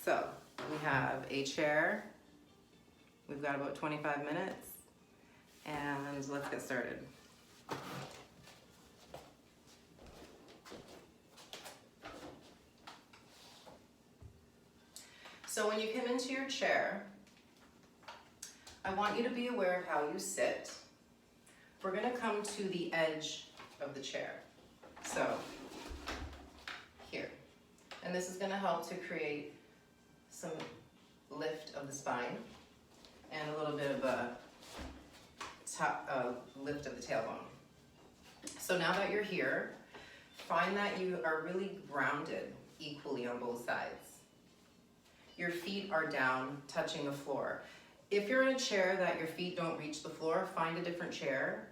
So we have a chair. We've got about 25 minutes and let's get started. So when you come into your chair, I want you to be aware of how you sit. We're going to come to the edge of the chair. So here. And this is going to help to create some lift of the spine and a little bit of a lift of the tailbone. So now that you're here, find that you are really grounded equally on both sides. Your feet are down, touching the floor. If you're in a chair that your feet don't reach the floor, find a different chair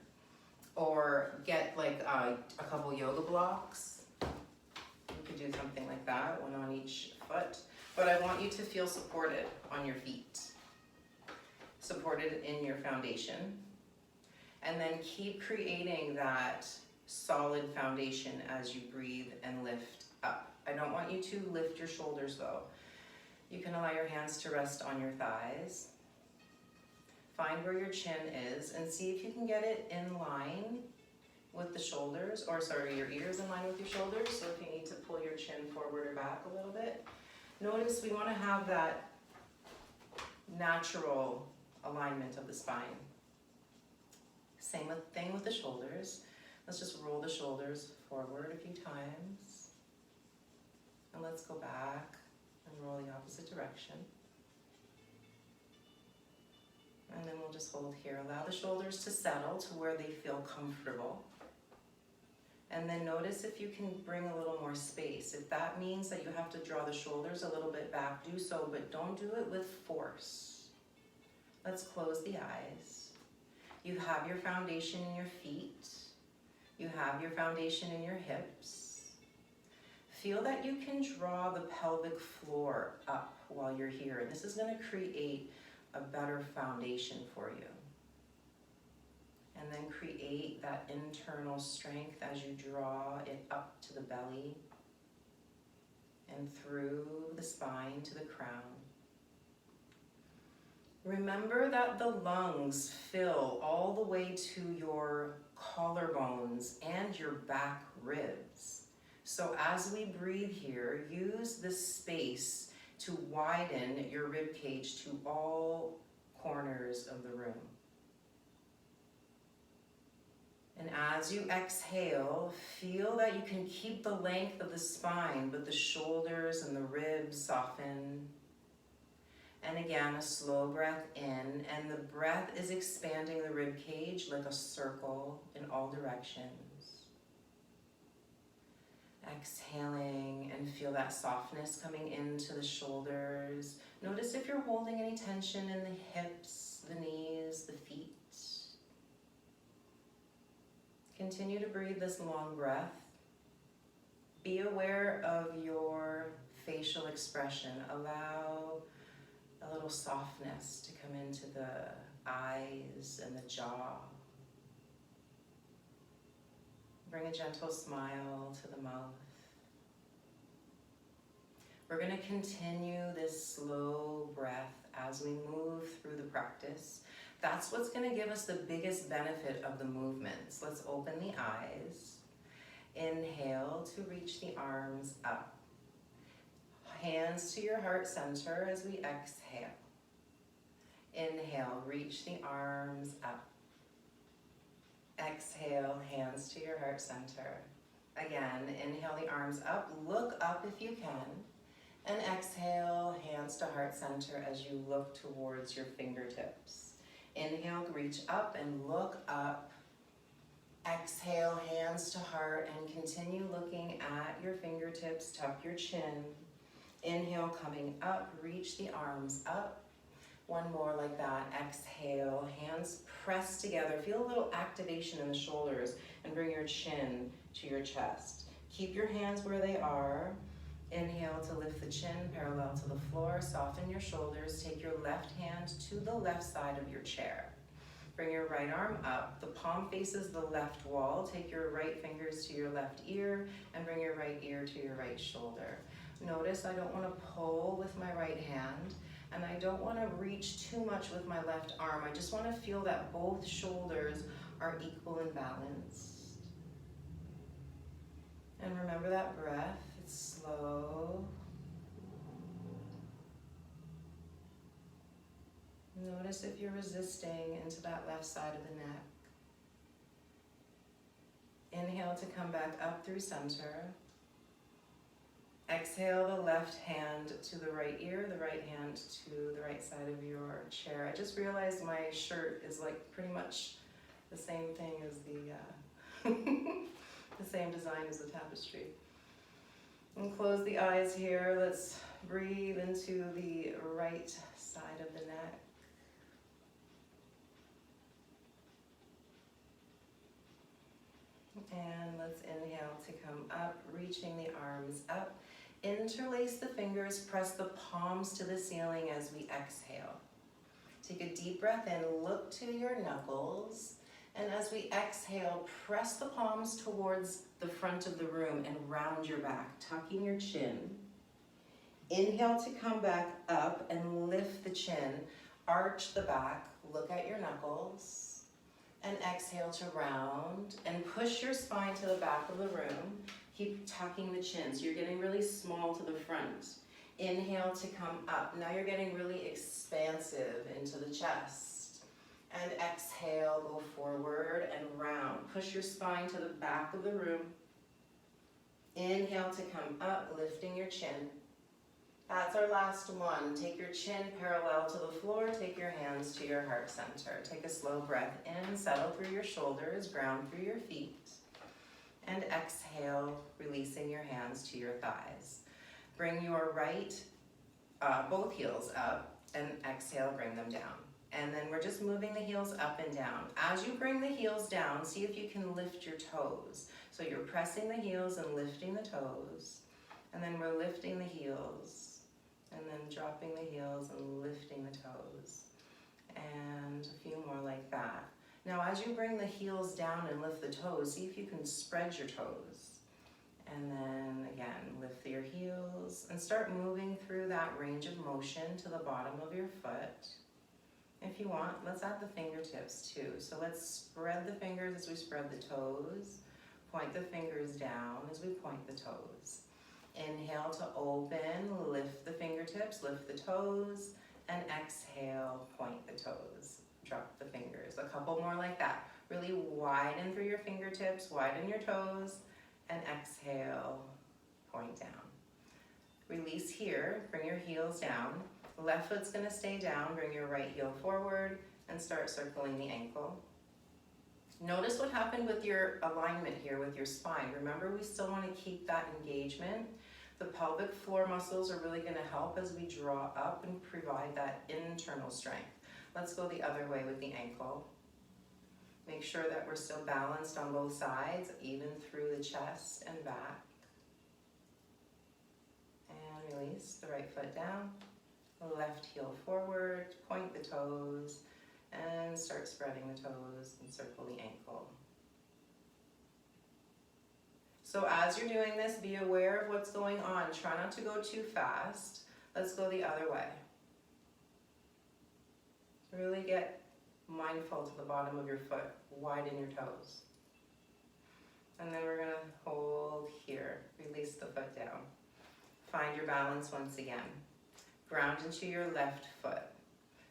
or get like a couple yoga blocks. You could do something like that, one on each foot. But I want you to feel supported on your feet, supported in your foundation. And then keep creating that solid foundation as you breathe and lift up. I don't want you to lift your shoulders though. You can allow your hands to rest on your thighs. Find where your chin is and see if you can get it in line with the shoulders, or sorry, your ears in line with your shoulders. So if you need to pull your chin forward or back a little bit. Notice we want to have that natural alignment of the spine. Same thing with the shoulders. Let's just roll the shoulders forward a few times. And let's go back and roll the opposite direction. And then we'll just hold here. Allow the shoulders to settle to where they feel comfortable. And then notice if you can bring a little more space. If that means that you have to draw the shoulders a little bit back, do so, but don't do it with force. Let's close the eyes. You have your foundation in your feet. You have your foundation in your hips. Feel that you can draw the pelvic floor up while you're here. And this is going to create a better foundation for you. And then create that internal strength as you draw it up to the belly and through the spine to the crown. Remember that the lungs fill all the way to your collarbones and your back ribs. So as we breathe here, use this space to widen your rib cage to all corners of the room. And as you exhale, feel that you can keep the length of the spine, but the shoulders and the ribs soften. And again, a slow breath in, and the breath is expanding the rib cage like a circle in all directions. Exhaling and feel that softness coming into the shoulders. Notice if you're holding any tension in the hips, the knees, the feet. Continue to breathe this long breath. Be aware of your facial expression. Allow a little softness to come into the eyes and the jaw. Bring a gentle smile to the mouth. We're going to continue this slow breath as we move through the practice. That's what's going to give us the biggest benefit of the movements. Let's open the eyes. Inhale to reach the arms up. Hands to your heart center as we exhale. Inhale, reach the arms up. Exhale, hands to your heart center. Again, inhale the arms up. Look up if you can. And exhale, hands to heart center as you look towards your fingertips. Inhale, reach up and look up. Exhale, hands to heart, and continue looking at your fingertips. Tuck your chin. Inhale, coming up, reach the arms up. One more like that. Exhale, hands press together. Feel a little activation in the shoulders and bring your chin to your chest. Keep your hands where they are. Inhale to lift the chin parallel to the floor. Soften your shoulders. Take your left hand to the left side of your chair. Bring your right arm up. The palm faces the left wall. Take your right fingers to your left ear and bring your right ear to your right shoulder. Notice I don't want to pull with my right hand, and I don't want to reach too much with my left arm. I just want to feel that both shoulders are equal and balanced. And remember that breath, it's slow. Notice if you're resisting into that left side of the neck. Inhale to come back up through center. Exhale the left hand to the right ear, the right hand to the right side of your chair. I just realized my shirt is like pretty much the same thing as the, the same design as the tapestry. And close the eyes here. Let's breathe into the right side of the neck. And let's inhale to come up, reaching the arms up. Interlace the fingers, press the palms to the ceiling as we exhale. Take a deep breath in, look to your knuckles. And as we exhale, press the palms towards the front of the room and round your back, tucking your chin. Inhale to come back up and lift the chin, arch the back, look at your knuckles. And exhale to round and push your spine to the back of the room. Keep tucking the chin, so you're getting really small to the front. Inhale to come up. Now you're getting really expansive into the chest. And exhale, go forward and round. Push your spine to the back of the room. Inhale to come up, lifting your chin. That's our last one. Take your chin parallel to the floor. Take your hands to your heart center. Take a slow breath in, settle through your shoulders, ground through your feet. And exhale, releasing your hands to your thighs. Bring your right, both heels up, and exhale, bring them down. And then we're just moving the heels up and down. As you bring the heels down, see if you can lift your toes. So you're pressing the heels and lifting the toes. And then we're lifting the heels. And then dropping the heels and lifting the toes. And a few more like that. Now as you bring the heels down and lift the toes, see if you can spread your toes. And then again, lift your heels and start moving through that range of motion to the bottom of your foot. If you want, let's add the fingertips too. So let's spread the fingers as we spread the toes. Point the fingers down as we point the toes. Inhale to open, lift the fingertips, lift the toes, and exhale, point the toes. Drop the fingers. A couple more like that. Really widen through your fingertips, widen your toes, and exhale, point down. Release here, bring your heels down. Left foot's gonna stay down, bring your right heel forward, and start circling the ankle. Notice what happened with your alignment here with your spine. Remember, we still want to keep that engagement. The pelvic floor muscles are really going to help as we draw up and provide that internal strength. Let's go the other way with the ankle. Make sure that we're still balanced on both sides, even through the chest and back. And release the right foot down, left heel forward, point the toes, and start spreading the toes and circle the ankle. So as you're doing this, be aware of what's going on. Try not to go too fast. Let's go the other way. Really get mindful to the bottom of your foot. Widen your toes. And then we're gonna hold here. Release the foot down. Find your balance once again. Ground into your left foot.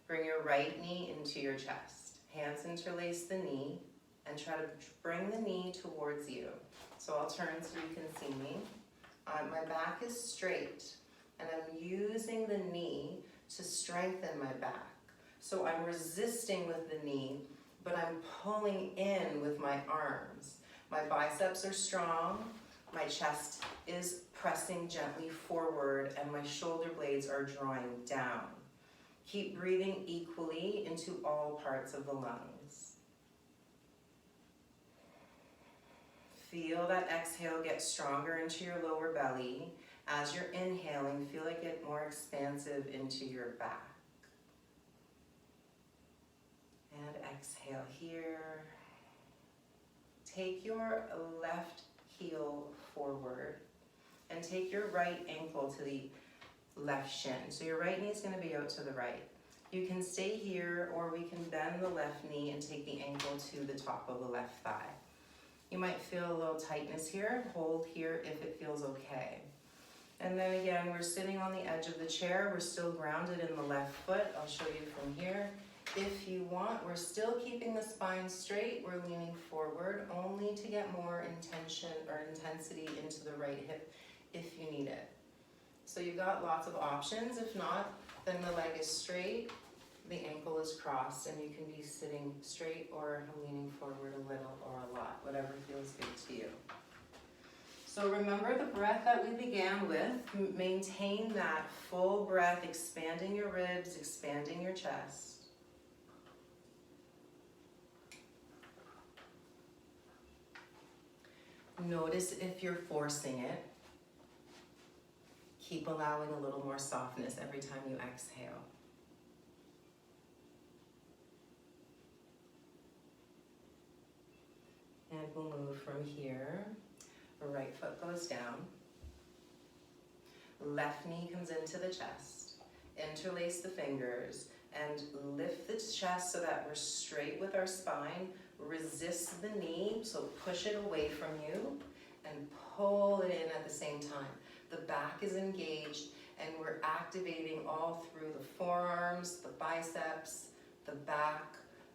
Bring your right knee into your chest. Hands interlace the knee and try to bring the knee towards you. So I'll turn so you can see me. My back is straight and I'm using the knee to strengthen my back. So I'm resisting with the knee, but I'm pulling in with my arms. My biceps are strong, my chest is pressing gently forward, and my shoulder blades are drawing down. Keep breathing equally into all parts of the lungs. Feel that exhale get stronger into your lower belly. As you're inhaling, feel it get more expansive into your back. And exhale here. Take your left heel forward and take your right ankle to the left shin. So your right knee is going to be out to the right. You can stay here, or we can bend the left knee and take the ankle to the top of the left thigh. You might feel a little tightness here. Hold here if it feels okay. And then again, we're sitting on the edge of the chair. We're still grounded in the left foot. I'll show you from here. If you want, we're still keeping the spine straight. We're leaning forward only to get more intention or intensity into the right hip if you need it. So you've got lots of options. If not, then the leg is straight, the ankle is crossed, and you can be sitting straight or leaning forward a little or a lot, whatever feels good to you. So remember the breath that we began with. Maintain that full breath, expanding your ribs, expanding your chest. Notice if you're forcing it. Keep allowing a little more softness every time you exhale. And we'll move from here. Right foot goes down. Left knee comes into the chest. Interlace the fingers and lift the chest so that we're straight with our spine. Resist the knee, so push it away from you and pull it in at the same time. The back is engaged and we're activating all through the forearms, the biceps, the back,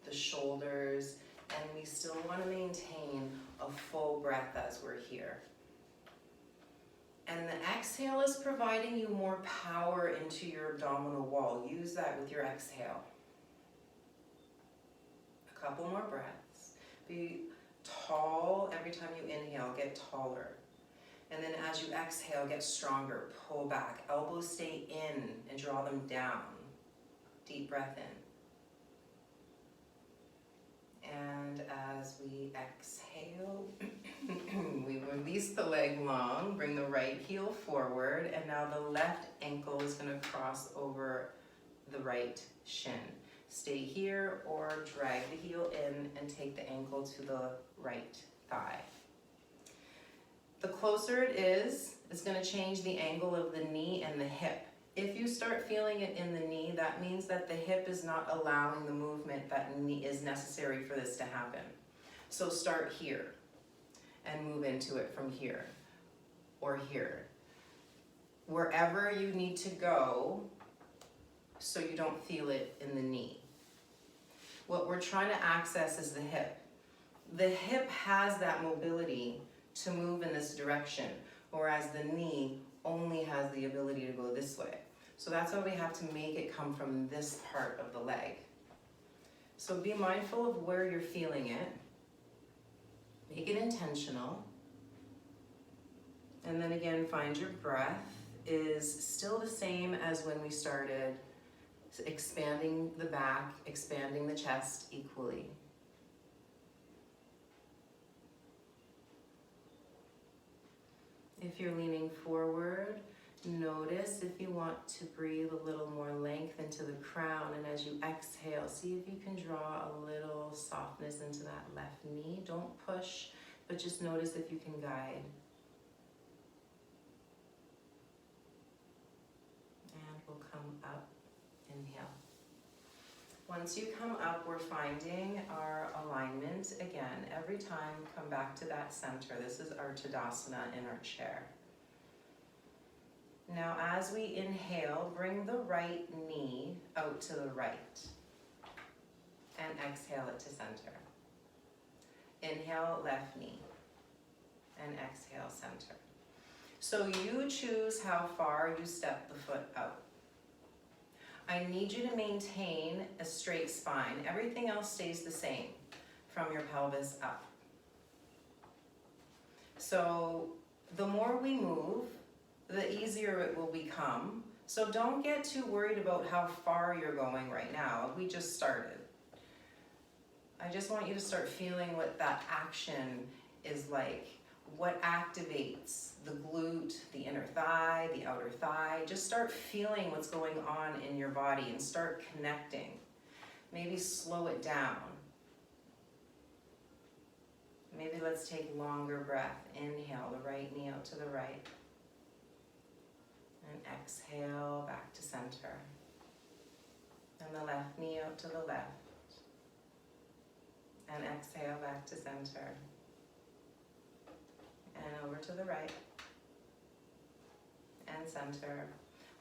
the shoulders, and we still want to maintain a full breath as we're here. And the exhale is providing you more power into your abdominal wall. Use that with your exhale. A couple more breaths. Be tall every time you inhale, get taller. And then as you exhale, get stronger, pull back. Elbows stay in and draw them down. Deep breath in. And as we exhale, we release the leg long, bring the right heel forward, and now the left ankle is going to cross over the right shin. Stay here or drag the heel in and take the ankle to the right thigh. The closer it is, it's going to change the angle of the knee and the hip. If you start feeling it in the knee, that means that the hip is not allowing the movement that is necessary for this to happen. So start here and move into it from here or here. Wherever you need to go so you don't feel it in the knee. What we're trying to access is the hip. The hip has that mobility to move in this direction, whereas the knee only has the ability to go this way. So that's why we have to make it come from this part of the leg. So be mindful of where you're feeling it. Make it intentional. And then again, find your breath is still the same as when we started, expanding the back, expanding the chest equally. If you're leaning forward, notice if you want to breathe a little more length into the crown, and as you exhale, see if you can draw a little softness into that left knee. Don't push, but just notice if you can guide. And we'll come up, inhale. Once you come up, we're finding our alignment again. Every time, come back to that center. This is our Tadasana in our chair. Now, as we inhale, bring the right knee out to the right. And exhale it to center. Inhale, left knee. And exhale, center. So you choose how far you step the foot out. I need you to maintain a straight spine. Everything else stays the same from your pelvis up. So the more we move, the easier it will become. So don't get too worried about how far you're going right now. We just started. I just want you to start feeling what that action is like. What activates the glute, the inner thigh, the outer thigh. Just start feeling what's going on in your body and start connecting. Maybe slow it down. Maybe let's take longer breath. Inhale, the right knee out to the right. exhale back to center. And the left knee out to the left. And exhale back to center. And over to the right. And center.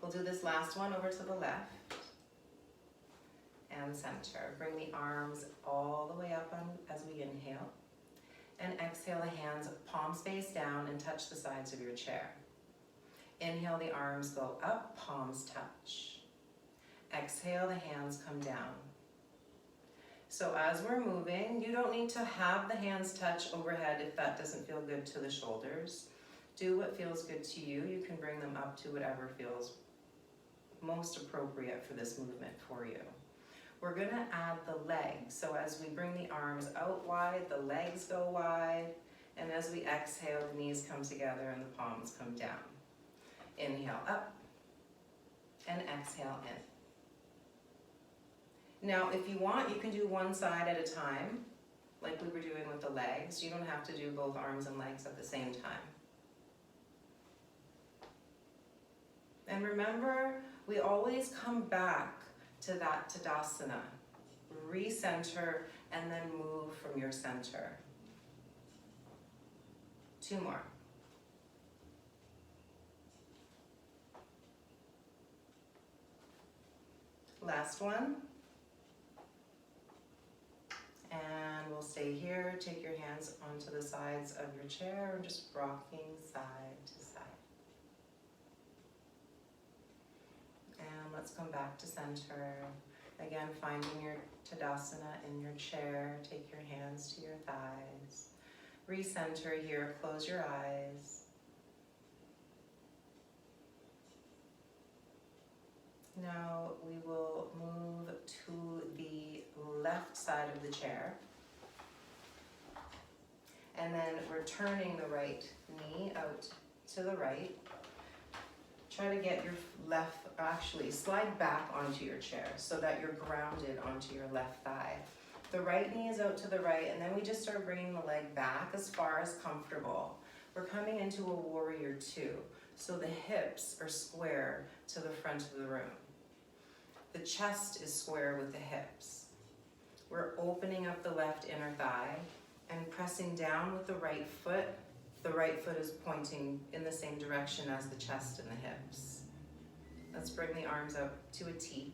We'll do this last one over to the left. And center. Bring the arms all the way up as we inhale. And exhale the hands palms face down and touch the sides of your chair. Inhale, the arms go up, palms touch. Exhale, the hands come down. So as we're moving, you don't need to have the hands touch overhead if that doesn't feel good to the shoulders. Do what feels good to you. You can bring them up to whatever feels most appropriate for this movement for you. We're gonna add the legs. So as we bring the arms out wide, the legs go wide, and as we exhale, the knees come together and the palms come down. Inhale up, and exhale in. Now, if you want, you can do one side at a time, like we were doing with the legs. You don't have to do both arms and legs at the same time. And remember, we always come back to that Tadasana. Recenter and then move from your center. 2 more. Last one. And we'll stay here. Take your hands onto the sides of your chair and just rocking side to side. And let's come back to center. Again, finding your Tadasana in your chair. Take your hands to your thighs. Recenter here, close your eyes. Now we will move to the left side of the chair. And then we're turning the right knee out to the right. Try to get your left, actually slide back onto your chair so that you're grounded onto your left thigh. The right knee is out to the right, and then we just start bringing the leg back as far as comfortable. We're coming into a warrior 2, so the hips are square to the front of the room. The chest is square with the hips. We're opening up the left inner thigh and pressing down with the right foot. The right foot is pointing in the same direction as the chest and the hips. Let's bring the arms up to a T.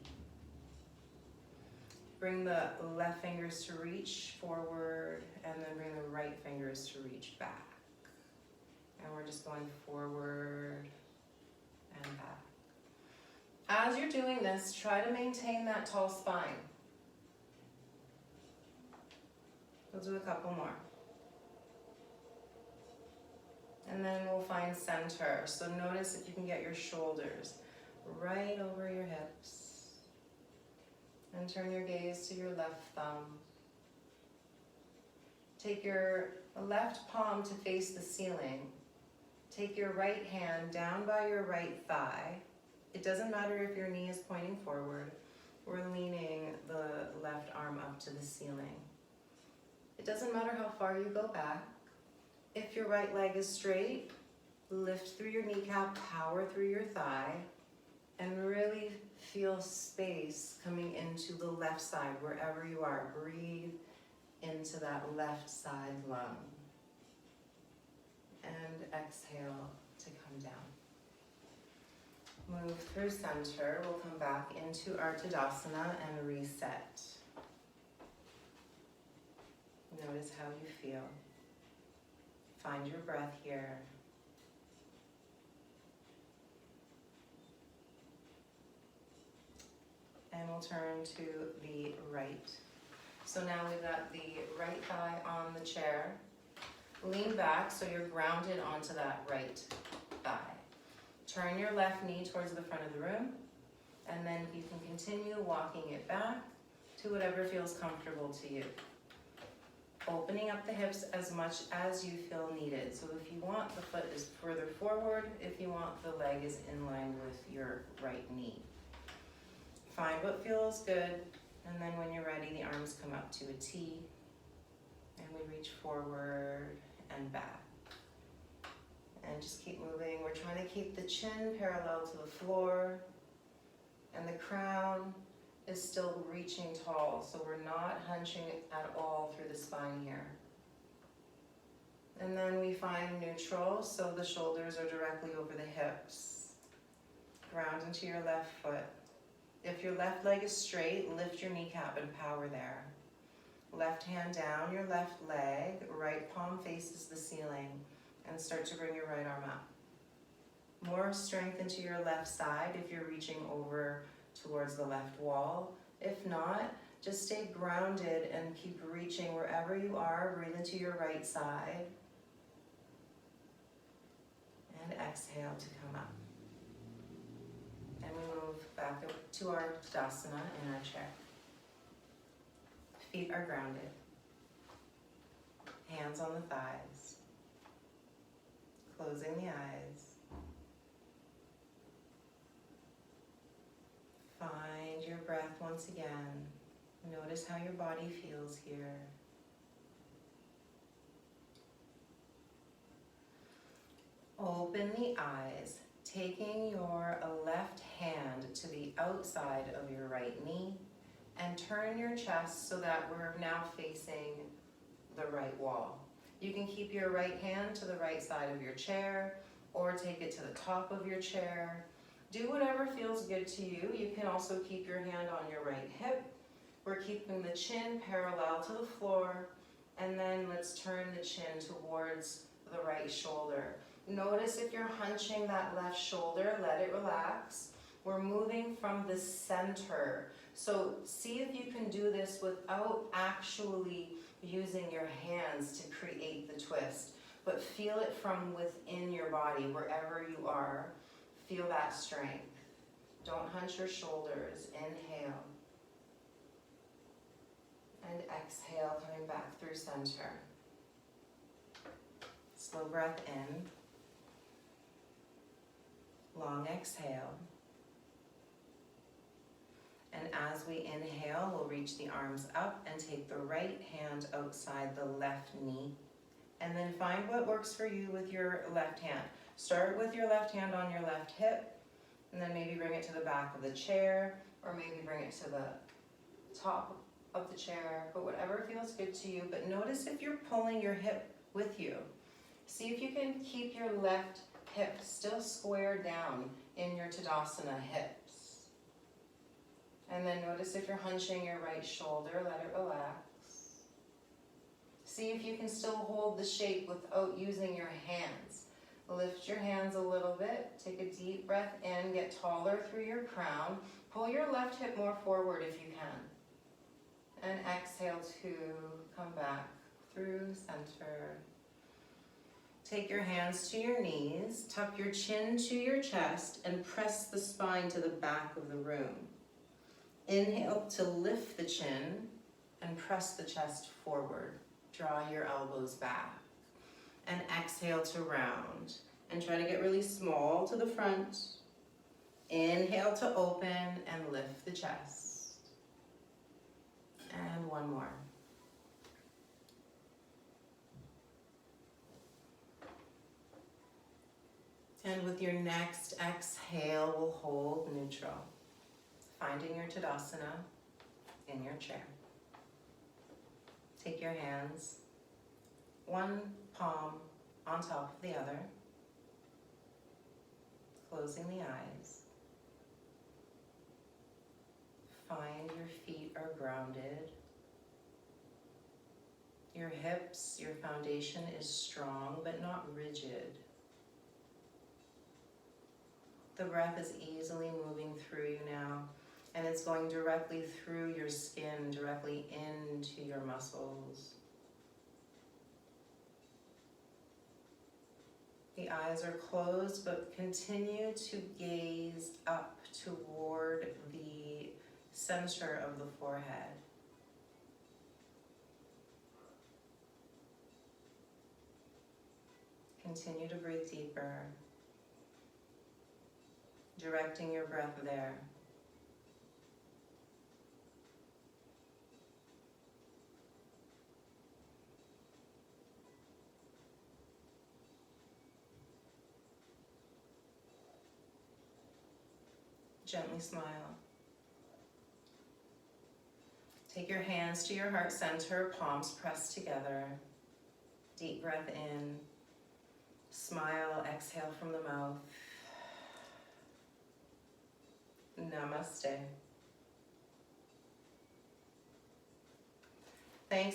Bring the left fingers to reach forward, and then bring the right fingers to reach back. And we're just going forward and back. As you're doing this, try to maintain that tall spine. We'll do a couple more. And then we'll find center. So notice if you can get your shoulders right over your hips. And turn your gaze to your left thumb. Take your left palm to face the ceiling. Take your right hand down by your right thigh. It doesn't matter if your knee is pointing forward. We're leaning the left arm up to the ceiling. It doesn't matter how far you go back. If your right leg is straight, lift through your kneecap, power through your thigh, and really feel space coming into the left side wherever you are. Breathe into that left side lung. And exhale to come down. Move through center. We'll come back into our Tadasana and reset. Notice how you feel. Find your breath here. And we'll turn to the right. So now we've got the right thigh on the chair. Lean back so you're grounded onto that right thigh. Turn your left knee towards the front of the room, and then you can continue walking it back to whatever feels comfortable to you. Opening up the hips as much as you feel needed. So if you want, the foot is further forward. If you want, the leg is in line with your right knee. Find what feels good, and then when you're ready, the arms come up to a T, and we reach forward and back. And just keep moving. We're trying to keep the chin parallel to the floor, and the crown is still reaching tall, so we're not hunching at all through the spine here. And then we find neutral, so the shoulders are directly over the hips. Ground into your left foot. If your left leg is straight, lift your kneecap and power there. Left hand down your left leg, right palm faces the ceiling, and start to bring your right arm up. More strength into your left side if you're reaching over towards the left wall. If not, just stay grounded and keep reaching wherever you are. Breathe into your right side. And exhale to come up. And we move back up to our Tadasana in our chair. Feet are grounded. Hands on the thighs. Closing the eyes. Find your breath once again. Notice how your body feels here. Open the eyes, taking your left hand to the outside of your right knee, and turn your chest so that we're now facing the right wall. You can keep your right hand to the right side of your chair, or take it to the top of your chair. Do whatever feels good to you. You can also keep your hand on your right hip. We're keeping the chin parallel to the floor, and then let's turn the chin towards the right shoulder. Notice if you're hunching that left shoulder, let it relax. We're moving from the center. So see if you can do this without actually using your hands to create the twist, but feel it from within your body, wherever you are. Feel that strength. Don't hunch your shoulders. Inhale. And exhale, coming back through center. Slow breath in. Long exhale. And as we inhale, we'll reach the arms up and take the right hand outside the left knee. And then find what works for you with your left hand. Start with your left hand on your left hip, and then maybe bring it to the back of the chair, or maybe bring it to the top of the chair, but whatever feels good to you. But notice if you're pulling your hip with you. See if you can keep your left hip still square down in your Tadasana hips. And then notice if you're hunching your right shoulder, let it relax. See if you can still hold the shape without using your hands. Lift your hands a little bit, take a deep breath in, get taller through your crown. Pull your left hip more forward if you can. And exhale to come back through center. Take your hands to your knees, tuck your chin to your chest, and press the spine to the back of the room. Inhale to lift the chin and press the chest forward. Draw your elbows back. And exhale to round. And try to get really small to the front. Inhale to open and lift the chest. And one more. And with your next exhale, we'll hold neutral. Finding your Tadasana in your chair. Take your hands, one palm on top of the other, closing the eyes. Find your feet are grounded. Your hips, your foundation is strong but not rigid. The breath is easily moving through you now, and it's going directly through your skin, directly into your muscles. The eyes are closed, but continue to gaze up toward the center of the forehead. Continue to breathe deeper, directing your breath there. Gently smile. Take your hands to your heart center, palms pressed together. Deep breath in. Smile, exhale from the mouth. Namaste. Thanks.